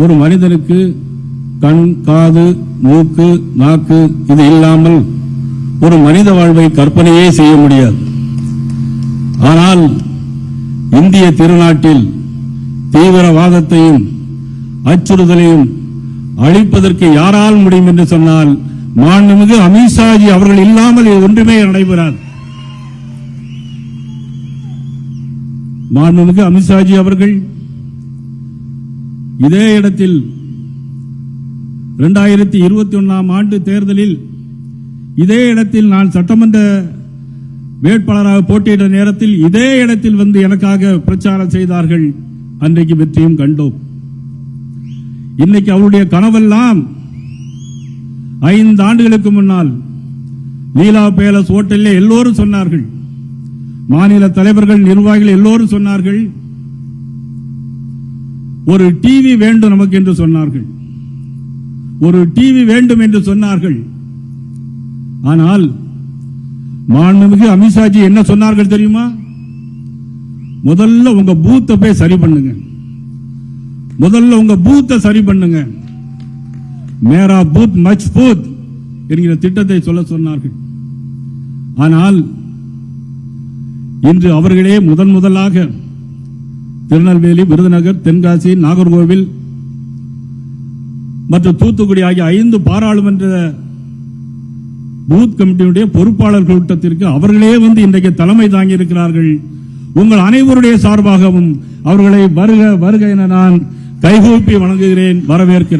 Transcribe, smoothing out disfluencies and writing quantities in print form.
ஒரு மனிதனுக்கு கண், காது, மூக்கு, நாக்கு இது இல்லாமல் ஒரு மனித வாழ்வை கற்பனையே செய்ய முடியாது. ஆனால் இந்திய திருநாட்டில் தீவிரவாதத்தையும் அச்சுறுத்தலையும் அழிப்பதற்கு யாரால் முடியும் என்று சொன்னால் மாண்புமிகு அமித்ஷாஜி அவர்கள் இல்லாமல் ஒன்றுமே நடைபெறாது. மாண்புமிகு அமித்ஷாஜி அவர்கள் இதே இடத்தில் 2021 ஆண்டு தேர்தலில் இதே இடத்தில் நான் சட்டமன்ற வேட்பாளராக போட்டியிட்ட நேரத்தில் இதே இடத்தில் வந்து எனக்காக பிரச்சாரம் செய்தார்கள். அன்றைக்கு வெற்றியும் கண்டோம். இன்னைக்கு அவருடைய கனவெல்லாம் 5 ஆண்டுகளுக்கு முன்னால் லீலா பேலஸ் ஹோட்டலில் எல்லோரும் சொன்னார்கள், மாநில தலைவர்கள், நிர்வாகிகள் எல்லோரும் சொன்னார்கள், ஒரு டிவி வேண்டும் நமக்கு என்று சொன்னார்கள், ஒரு டிவி வேண்டும் என்று சொன்னார்கள். ஆனால் மாண்புமிகு அமித்ஷாஜி என்ன சொன்னார்கள் தெரியுமா? முதல்ல உங்க பூத்தை போய் சரி பண்ணுங்க, முதல்ல உங்க பூத்தை சரி பண்ணுங்க, மேரா பூத் மஜ்பூத் என்கிற திட்டத்தை சொல்ல சொன்னார்கள். ஆனால் இன்று அவர்களே முதலாக திருநெல்வேலி, விருதுநகர், தென்காசி, நாகர்கோவில் மற்றும் தூத்துக்குடி ஆகிய 5 பாராளுமன்ற பூத் கமிட்டியுடைய பொறுப்பாளர் கூட்டத்திற்கு அவர்களே வந்து இன்றைக்கு தலைமை தாங்கி இருக்கிறார்கள். உங்கள் அனைவருடைய சார்பாகவும் அவர்களை வருக வருக என நான் கைகூப்பி வணங்குகிறேன், வரவேற்கிறேன்.